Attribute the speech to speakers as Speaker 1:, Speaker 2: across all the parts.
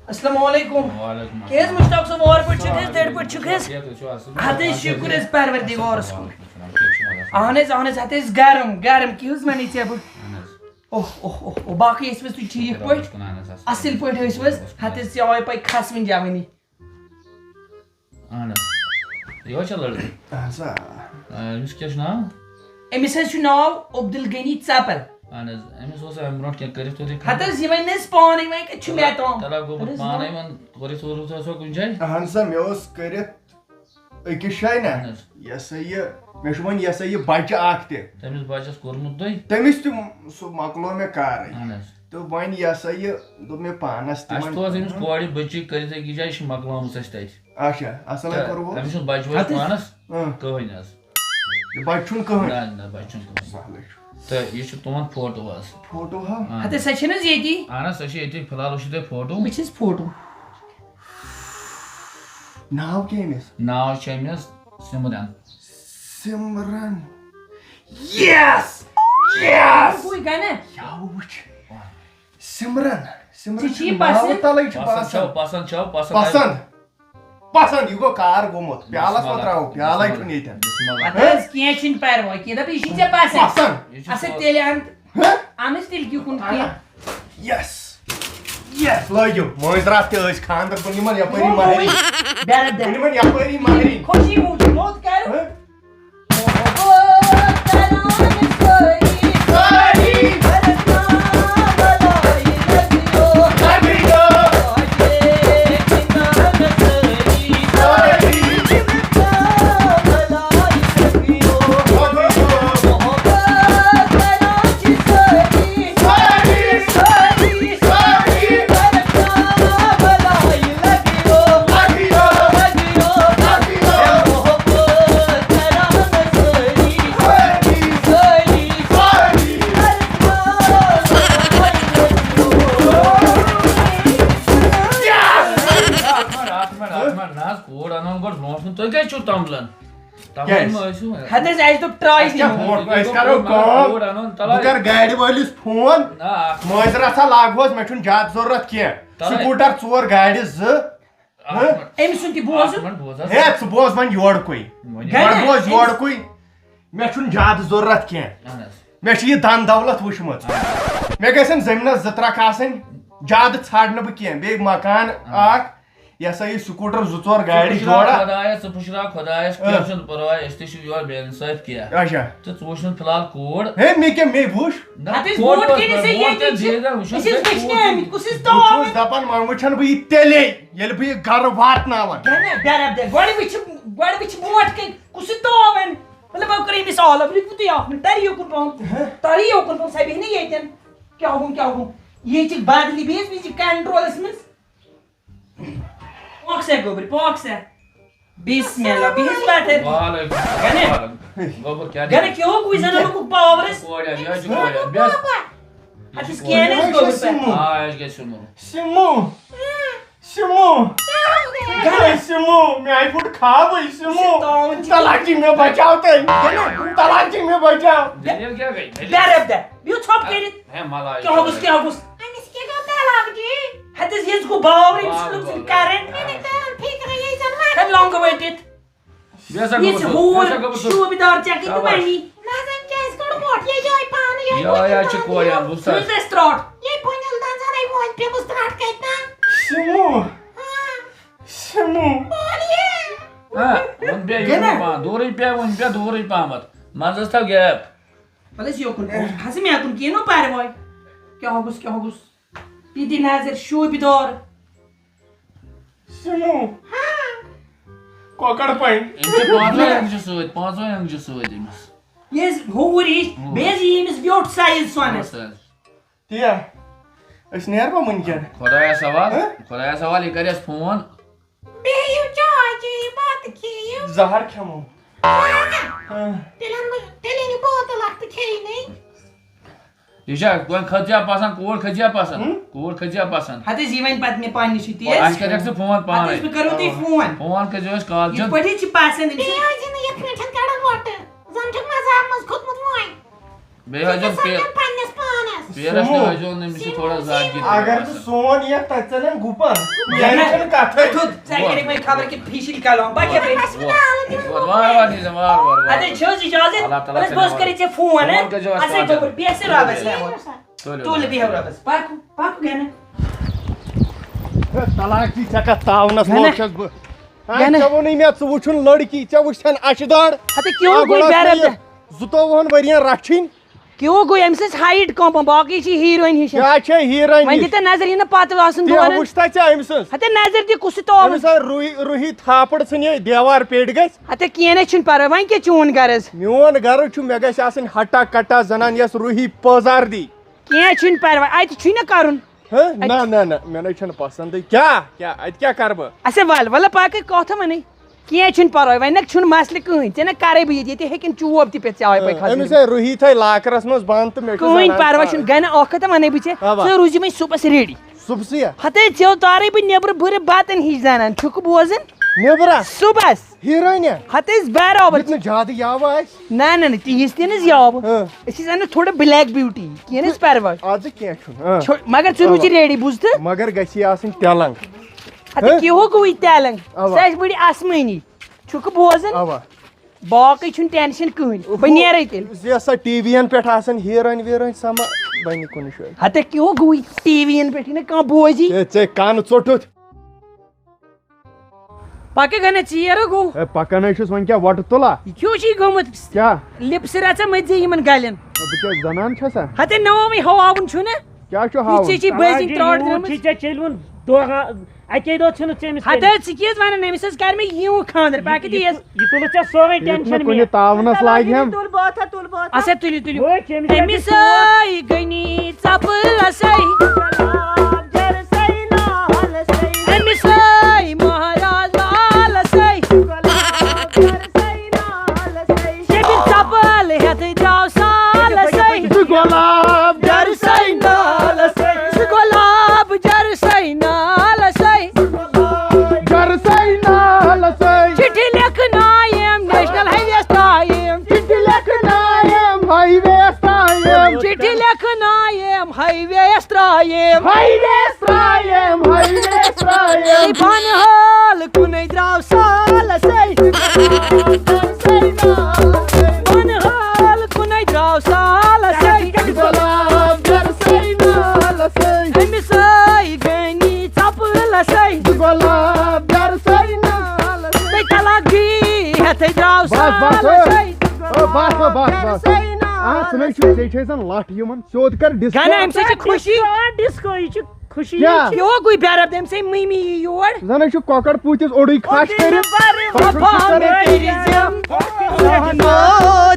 Speaker 1: Assalamualaikum. Kes mushtaq so war put chukes dead put chukes. Hate shukur is parvardigars kun. Ahnes hate garam kius mani chebu. Oh baki is tu theek put. Asil put is hate se oy pai khasmin jamini.
Speaker 2: Ahnes. Yo chalar.
Speaker 3: Sa.
Speaker 2: Mis kya naam?
Speaker 1: Emis has naam Abdul Ghani Tsapal.
Speaker 2: Ahnes. Emis was amrot kya karif to dekh.
Speaker 1: Hate zimain ne spawn mai ke chumetom.
Speaker 2: Tala go paanai man karif to so kunjai.
Speaker 3: Hansa meos karit ekishayna. Yasa ye meshman yasa ye bacha akte.
Speaker 2: Temis bachas kormut dai.
Speaker 3: Temis tu so maklo me kar.
Speaker 2: Ahnes.
Speaker 3: तो wine यसा ये तो मैं पानस
Speaker 2: तिमन तो अजिम कोडी बच्ची करि त गिजाय श मकलाम सस्tais
Speaker 3: अच्छा असल करो
Speaker 2: अमिस बच्ची पानस कहनस
Speaker 3: ये बच्चुन कहन
Speaker 2: ना बच्चुन त ये छ तुमन फोटो वास
Speaker 3: फोटो हा
Speaker 1: हते सचनस येती
Speaker 2: आना सची येती फिलहाल उछते फोटो
Speaker 1: which is photo
Speaker 3: नाव केमिस
Speaker 2: नाव छमिस
Speaker 3: सिमरन yes
Speaker 1: कोई गाने
Speaker 3: याउच Simran
Speaker 1: Cici pasan
Speaker 3: you go car gomot pyalas matrao pyala itun yeten
Speaker 1: atas kiechin parvo kida pishincha pasan ase teleant amis tel ki kun ki
Speaker 3: yes loyo moizrat is khander buniman yapari mahri buniman yapari mahri
Speaker 1: khoshi mut karo Hades आज तो try
Speaker 3: इस करो call अगर गाड़ी Wallis phone मोइजरा सा Lagos मैं छुन जात जरूरत किया स्कूटर चोर गाड़ी ज
Speaker 1: एम सुनती बोज
Speaker 3: हे च बोज मन योड़ कोई बोज योड़ कोई मैं छुन जात जरूरत किया मैं छी दान दौलत वुशमत मैं गसन जमीन जत्रा कासन जात छाड़न ब किया बे मकान आक यसा ये स्कूटर जुचोर गाड़ी जोड़ा
Speaker 2: खुदायस पुशरा खुदायस क्यों परवाय इस्ते छु योर बेइंसाफ किया
Speaker 3: अच्छा
Speaker 2: तो वुशन फिलहाल कोड
Speaker 3: हे मैं बुश
Speaker 1: हते कोड के से ये इस विचने कुछ तो
Speaker 3: कुछ दपन ममुछन बई तेले येल बई घर वाट नावन
Speaker 1: गने दरब दे गोड़ी विच मोट के कुछ तो आवन मतलब अब करी मिसाल अब लिख तो आप तारियो कुन सब नहीं येतन क्या हो ये चीज बादली बेस भी कंट्रोल इसमें Pokse gobri, pokse. Bismillah, bismillah.
Speaker 2: Gane. Gobri kya?
Speaker 1: Gane क्यों कोई जना लोग powers?
Speaker 2: Koya, ya ju koya. Bes.
Speaker 1: Atis kienes gobri pe?
Speaker 2: Ya ge sumo.
Speaker 3: Simo. Gane Simo, मैं आई फुट खा गई Simo. तलाकी में बचाओ ते. तलाकी में बचाओ.
Speaker 2: Daniel क्या गई?
Speaker 1: Dereb de. Biu çap keri.
Speaker 2: He malay.
Speaker 1: क्या होगुस? Anis के का तलाक जी? Hades yes go bavri misluks karen. How long awaited? Yes, whole shoe with our jacket to money. Nazan case go what ye joy pan ye.
Speaker 2: Ya chikoya busta.
Speaker 1: Who's the start? Ye ponel danza I want to start kaitna.
Speaker 3: Simo.
Speaker 2: Ha, on be yuma dori pa mat. Mazas ta gap.
Speaker 1: Vales yokun. Hasimi yakun ki no pare boy. क्या होगुस? Pidi nazar shoe with our.
Speaker 3: Simo. Kokar pain.
Speaker 2: Inte पांच yang just imas.
Speaker 1: Yes, who is? Bezi imis biot size sonas.
Speaker 3: Tia. Es nerva munjan.
Speaker 2: Khudaya sawal ikarias phone.
Speaker 1: Be you charge baat ki.
Speaker 3: Zahar khamo.
Speaker 1: Teleni baat lagt ki nahi.
Speaker 2: Isha, going khajja pasan, koor khajja pasan.
Speaker 1: Hadi जीवन पद में पानी शिती है.
Speaker 2: आज correct से phone पान.
Speaker 1: हदी इसमें करो ती फोन.
Speaker 2: फोन के जो कॉल
Speaker 1: ये पढ़ी ची पासन दिन.
Speaker 4: बे आज ने ये पेठन काढा वाट. जमचक माझा मज खुद मत मोय.
Speaker 2: बे आज पे.
Speaker 4: पाण्यास
Speaker 2: पेरस ने वजो ने मिस थोड़ा जागी
Speaker 3: अगर तू सोन या तचलन गुपन यानी चल काथे
Speaker 1: तू जाके मैं खबर की फीसिल कालो बाकी पे
Speaker 2: वार
Speaker 1: अरे छोज इजाजत बस बस करे छे फोन है असे तो पर पैसे राबस है तू ले भी हो राबस पाक गने
Speaker 3: तलाक की चका तावनस मोक्षस ब चवो नहीं मैं वुछन लड़की च वुछन अशदार
Speaker 1: हते क्यों कोई बैरब
Speaker 3: जुतोवन वरियन रखिन
Speaker 1: क्यों कोई एमसे हाइट कम बाकी छी हीरोइन हिश
Speaker 3: क्या छे हीरोइन
Speaker 1: वंदि त नजर इन पात आसन
Speaker 3: दोन वुछता छ एमस
Speaker 1: हते नजर दि कुछ तो
Speaker 3: एमस रुही थापड़ सने देवार पेट गस
Speaker 1: हते केने छन पर वन के चोन गरज
Speaker 3: मियोन घर छु मे गस आसन हटा कटा जनान यस रुही पजार दी
Speaker 1: के छन पर आइ छु न करून
Speaker 3: ना ना ना मैंने छन पसंद क्या अत क्या करब
Speaker 1: असे वाल पाके कथा मने के छन पर वनक छन मसले कहीं चे न करे भी ये हेकिन चोब ति पे चाय पे खा
Speaker 3: एमस रुही थे लाकरस मस बांध त मे
Speaker 1: कहीं पर छन गन ओखत मने बिचे सो रुजि में सुबह से रेडी
Speaker 3: सुबसिया
Speaker 1: हते चो तारे भी नेबर बुरे बातन ही जानन छुक बोजन
Speaker 3: नेबरा
Speaker 1: सुबह
Speaker 3: हीरोइन
Speaker 1: हते इस बराबर
Speaker 3: इतना ज्यादा याव आस
Speaker 1: ना ना तीस दिन याव इस अन थोड़ा ब्लैक ब्यूटी केनस परवा
Speaker 3: आज क्या छुन
Speaker 1: मगर छु रुचि रेडी बुझत
Speaker 3: मगर गसी आसन तेलंग
Speaker 1: हते के हो कोई तेलंग सच बड़ी आसमानी छुक बोजन
Speaker 3: अवा
Speaker 1: बाकी छुन टेंशन कहीं बनेरे तेल
Speaker 3: जैसा टीवीएन पेट आसन हीरोइन वीरोइन समा बनी कोन शो
Speaker 1: हते के हो कोई टीवीएन पेट न का बोजी
Speaker 3: चे कान चोटुत
Speaker 1: पाके गने चियरो गो
Speaker 3: पकन छस वन क्या वट तुला
Speaker 1: क्यों छी गोमत
Speaker 3: क्या
Speaker 1: लिप्स राचा मजे यमन गालन
Speaker 3: अब क्या जनान छसा
Speaker 1: हते नव में हवाउन छु न
Speaker 3: क्या छो हाउ
Speaker 1: छी बेजिंग त्राड द्रम
Speaker 4: छी चेलवन दो अके दो छन चेमिस
Speaker 1: हते चिकेस वन नेमिसस कर में यूं खांदर पाके दी
Speaker 4: ये तुल छ सोवे टेंशन में
Speaker 3: कोनी तावनस लाग हम
Speaker 4: तुल बात
Speaker 1: असे तुली
Speaker 4: ओए चेमिस
Speaker 1: एमिसई गनी चपल असई
Speaker 4: जर सई ना हल सई
Speaker 1: एमिसई महाराज लाल असई
Speaker 4: जर सई ना हल सई
Speaker 1: ये भी चपल हते जाओ साल असई
Speaker 3: गुलाब
Speaker 1: जर सई नाल असई गुलाब जर सई नाल असई
Speaker 3: घर सही नाल सही
Speaker 1: चिट्ठी लिखना एम नेशनल हाईवे टाइम
Speaker 3: चिट्ठी लिखना एम हाईवे टाइम
Speaker 1: चिट्ठी लिखना एम highway time
Speaker 3: highway time highway time
Speaker 1: बन हाल कुनै द्राव साल सही बन हाल कुनै द्राव साल सही
Speaker 3: गुलाब घर सही नाल सही
Speaker 1: एमिसई गनी चपल सही
Speaker 3: गुलाब घर सही नाल
Speaker 1: ते तलाक दी हते द्राव साल सही
Speaker 3: बस आ सुनै छु छेसन लाठ यमन शोध कर डिस्को
Speaker 1: गाना हमसे खुशी
Speaker 4: डिस्को ये खुशी
Speaker 3: क्या
Speaker 1: क्यों कोई प्यार देम से मिमी योर
Speaker 3: जने छु कोकड़ पूतिस ओडुई खाश करित
Speaker 1: वफा में तेरी जम जानो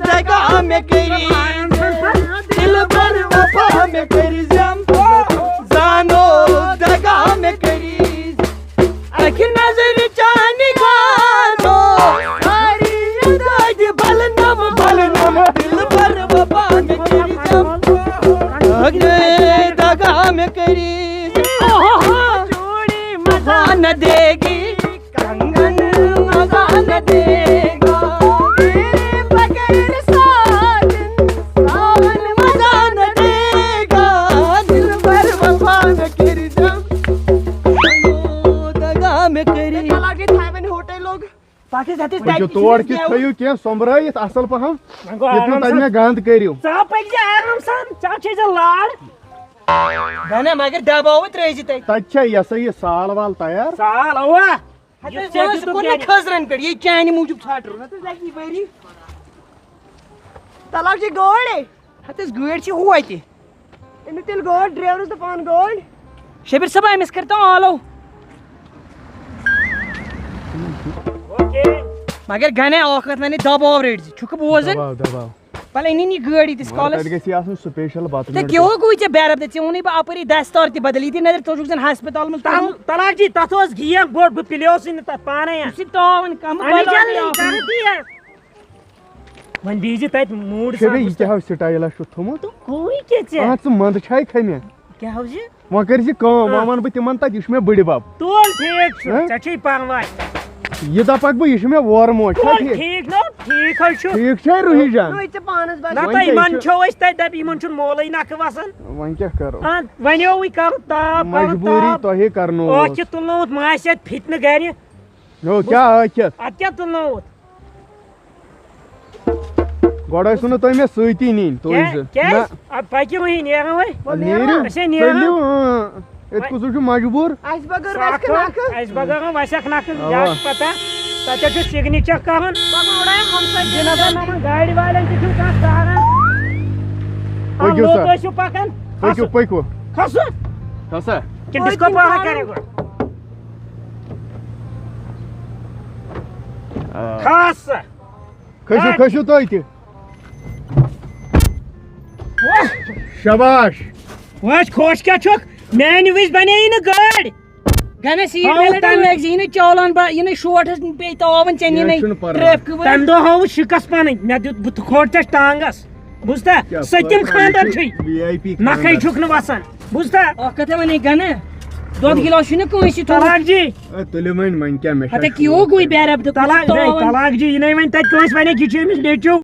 Speaker 1: जगह में करी दिल भर वफा में तेरी जम जानो जगह में करी आखिर नजर चाहने गानो हरी याद बलनम दिल भर वफा में तेरी जम जगह में करी जोड़ी मजा न देगी कंगन मजा न देगा तेरे बगैर साजन सावन मजा न देगा दिल भर वफा में कर जम दगा में करी लागे थावन होटल लोग बाकी जाते
Speaker 3: जो तोड़ के थयु के सोमरायत असल पहम कितना तन्ने गांध करियो
Speaker 4: चा पक जा आराम सान चा छे लाड़
Speaker 1: गाना मगर दबावत रह जते
Speaker 3: तच्छा ये साल वाल तैयार
Speaker 4: साल हुआ
Speaker 1: ये कोने खजरन पे ये चानी मूजूब छाट रो ना तो लगी बेरी
Speaker 4: तलाक जी गोड़
Speaker 1: हतस गुड़ छी हुआ थे
Speaker 4: इन तिल गोड़ ड्राइवर तो पान गोड़
Speaker 1: शबीर सब मिस करता हूं आलो
Speaker 4: ओके
Speaker 1: मगर गाना औखत मैंने दबाव रेड छुक बोजन
Speaker 3: दबाव
Speaker 1: पहले इन्हीं गाड़ी दिस कॉलेज
Speaker 3: गसी आसन स्पेशल बात
Speaker 1: ते क्यों कोई चे बैरब दे उन्हीं बा अपरी दस्तार ती बदली थी नजर तो जुन अस्पताल में
Speaker 4: तलाक जी तथोस घिया बोर्ड ब पिलियोस इन त पाने
Speaker 1: उसी तोवन कम
Speaker 4: अनी जल्दी करती है वन बीजी तत मूड
Speaker 3: से ये क्या हो स्टाइल छु थमो
Speaker 4: तो कोई के चे
Speaker 3: आ छु मंद छाई खमे
Speaker 4: क्या हो जी
Speaker 3: व कर जी काम मामन ब तिमन त इश में बड़ी बाप
Speaker 4: तोल ठीक छु चची पानवाय
Speaker 3: ये दपक ब इश में वोर मोच
Speaker 4: ठीक न ٹھیٖک حظ چھُ
Speaker 3: ٹھیٖک چھا روحی جان
Speaker 4: نہ تہٕ یِمن چھو أسۍ تتہِ دپ یِمن چھُنہٕ مولٕے نکھٕ وسان
Speaker 3: وۄنۍ کیٛاہ کرو
Speaker 4: وۄنیوٕے کرُن تاپ
Speaker 3: مجبوٗری تۄہے کرنووُس
Speaker 4: ٲکھ چھِ تُلنومُت ما آسہِ اتہِ فِتنہٕ گرِ
Speaker 3: ہو کیٛاہ ٲکھِتھ
Speaker 4: اتہِ کیٛاہ تُلنومُت
Speaker 3: گۄڈٕ ٲسوٕ نہٕ تُہۍ مےٚ سۭتی نِنۍ تُہۍ زٕ
Speaker 4: کیٛازِ ادٕ پٔکِو وۄنۍ نیرو وۄنۍ
Speaker 3: نیٖرِو
Speaker 4: أسے نیرو
Speaker 3: ییٚتہِ کُسُے چھُ مجبوٗر
Speaker 4: اَسہِ بغٲر وسٮ۪کھ نکھٕ یہِ حظ چھِ پتہ تتہِ چھُ سِگنیچر کرُن گاڑِ والٮ۪ن تہِ چھُو کانٛہہ کارن
Speaker 3: پٔکِو
Speaker 4: لوٗکھ
Speaker 3: سا
Speaker 4: ٲسِو پکان
Speaker 3: پٔکِو پٔکِو
Speaker 4: کھسو
Speaker 3: کھسا
Speaker 4: کِنہٕ ڈِسکو پارک کرے گۄڈٕ کھس سا
Speaker 3: کھٔسِو کھٔسِو تُہۍ تہِ شاباش
Speaker 4: وٕچھ خۄش کیٛاہ چھُکھ میانہِ وِزِ بنییی نہٕ گٲڑۍ
Speaker 1: گنہ سیٖٹ بیلٹ لٲگۍ زی نہٕ چولان یہِ نہٕ شوٹھس پیٚیہِ تاوان ژےٚ نی نٕے ٹریفکہٕ وٲلۍ
Speaker 4: تمہِ دۄہ ہووُس شِکس پنٕنۍ مےٚ دیُت بہٕ کھوٚت ژےٚ ٹانگس بوٗزتھا سٔتِم خانٛدر چھُے نکھے چھُکھ نہٕ وسان بوٗزتھا
Speaker 1: اکھ کتھ ونے گنہ دۄد گِلاس چھُنہٕ کٲنٛسہِ
Speaker 4: طلاق جی
Speaker 3: تُلِو وۄنۍ وۄنۍ کیٛاہ مےٚ
Speaker 1: ہتا کیو گوٚے بیرب
Speaker 4: طلاق جی یہِ نَے وۄنۍ تتہِ کٲنٛسہِ ونے یہِ چھُ أمِس نیٚچوٗ